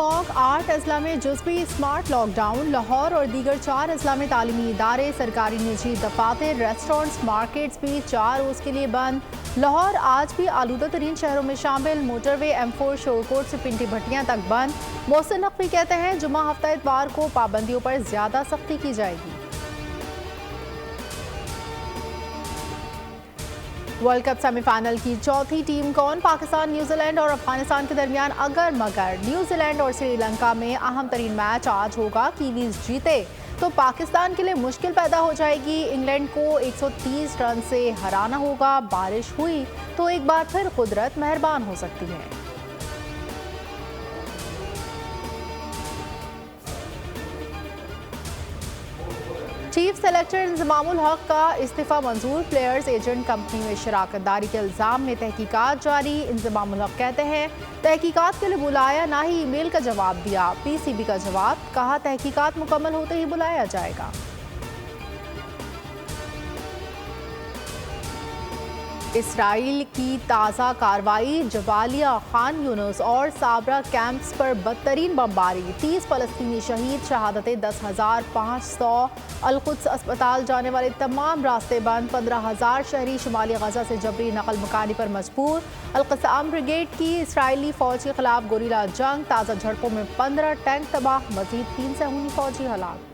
Smog 8 अजला में जुज़वी smart lockdown. Lahore और दीगर 4 अजला में तालीमी इदारे, सरकारी निजी दफातर, रेस्टोरेंट्स, मार्केट्स भी 4 रोज़ के लिए बंद। लाहौर आज भी आलूदा तरीन शहरों में शामिल। मोटरवे M4 शोरकोट से पिंटी भट्टियाँ तक बंद। मोहसिन नकवी कहते हैं जुमा हफ्ता इतवार को पाबंदियों पर ज़्यादा सख्ती की जाएगी। वर्ल्ड कप सेमीफाइनल की चौथी टीम कौन? पाकिस्तान, न्यूजीलैंड और अफगानिस्तान के दरमियान अगर मगर न्यूजीलैंड और श्रीलंका में अहम तरीन मैच आज होगा। कीवीज जीते तो पाकिस्तान के लिए मुश्किल पैदा हो जाएगी। इंग्लैंड को 130 रन से हराना होगा। बारिश हुई तो एक बार फिर कुदरत मेहरबान हो सकती है। चीफ सेलेक्टर इंजमामुल हक का इस्तीफा मंजूर। प्लेयर्स एजेंट कंपनी में शराकतदारी के इल्जाम में तहकीकात जारी। इंजमामुल हक कहते हैं तहकीकात के लिए बुलाया, ना ही ईमेल का जवाब दिया। PCB का जवाब, कहा तहकीकात मुकम्मल होते ही बुलाया जाएगा। इसराइल की ताज़ा कार्रवाई, जबालिया, खान यूनुस और साबरा कैंप्स पर बदतरीन बमबारी। 30 फ़लस्तीनी शहीद, शहादतें 10,500। अल-कुद्स अस्पताल जाने वाले तमाम रास्ते बंद। 15,000 शहरी शुमाली गजा से जबरी नकल मकानी पर मजबूर। अल-क़स्साम ब्रिगेड की इसराइली फ़ौज के खिलाफ गोरिल्ला जंग। ताज़ा झड़पों में 15 टैंक तबाह, मजीद 3 सहूनी फ़ौजी हलाक।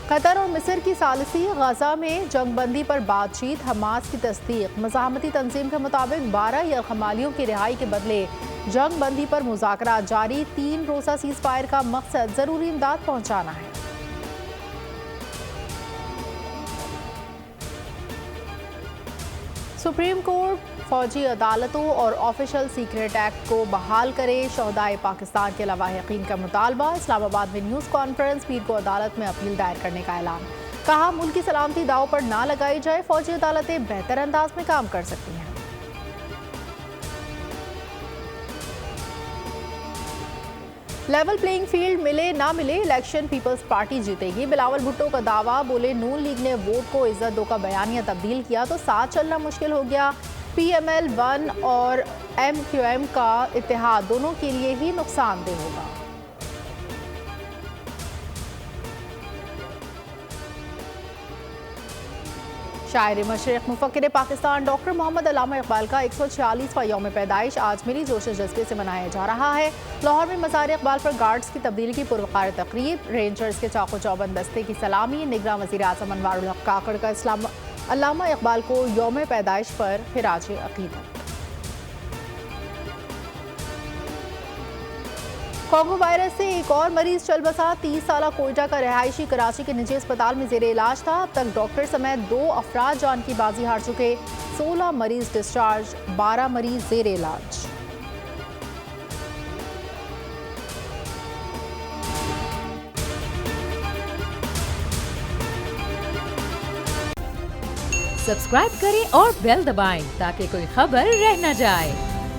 कतर और मिस्र की सालिसी, गजा में जंगबंदी पर बातचीत, हमास की तस्दीक। मज़ाहमती तंजीम के मुताबिक 12 यरगमालियों की रिहाई के बदले जंगबंदी पर मुज़ाकरा जारी। 3 रोज़ा सीज़ फायर का मकसद ज़रूरी इमदाद पहुँचाना है। सुप्रीम कोर्ट फौजी अदालतों और ऑफिशियल सीक्रेट एक्ट को बहाल करे। शहदाए पाकिस्तान के लवाहिकीन का मुतालबा। इस्लामाबाद में न्यूज़ कॉन्फ्रेंस, पीर को अदालत में अपील दायर करने का ऐलान। कहा मुल्क की सलामती दाव पर ना लगाई जाए। फौजी अदालतें बेहतर अंदाज में काम कर सकती हैं। लेवल प्लेइंग फील्ड मिले ना मिले, इलेक्शन पीपल्स पार्टी जीतेगी। बिलावल भुट्टो का दावा, बोले नून लीग ने वोट को इज्जत दो का बयानिया तब्दील किया तो साथ चलना मुश्किल हो गया। PML 1 और MQM का इत्तेहाद दोनों के लिए ही नुकसानदेह होगा। शायर मशरिक़, मुफ़क्किर पाकिस्तान डॉक्टर मोहम्मद अल्लामा इकबाल का 146वां यौम पैदाइश आज मिली जोश जज्बे से मनाया जा रहा है। लाहौर में मज़ार इकबाल पर गार्ड्स की तब्दीली की पुरवकार तकरीब। रेंजर्स के चाको चौबंद दस्ते की सलामी। निगरान वज़ीर आज़म अनवारुल हक काकड़ का अल्लामा इकबाल को यौम पैदाइश पर खिराज अक़ीदत। कोंगो वायरस से एक और मरीज चल बसा। 30 साला कोयटा का रहायशी कराची के निजी अस्पताल में जेरे इलाज था। अब तक डॉक्टर समेत 2 अफराद जान की बाजी हार चुके। 16 मरीज डिस्चार्ज, 12 मरीज जेरे इलाज। सब्सक्राइब करें और बेल दबाएं ताकि कोई खबर रह न जाए।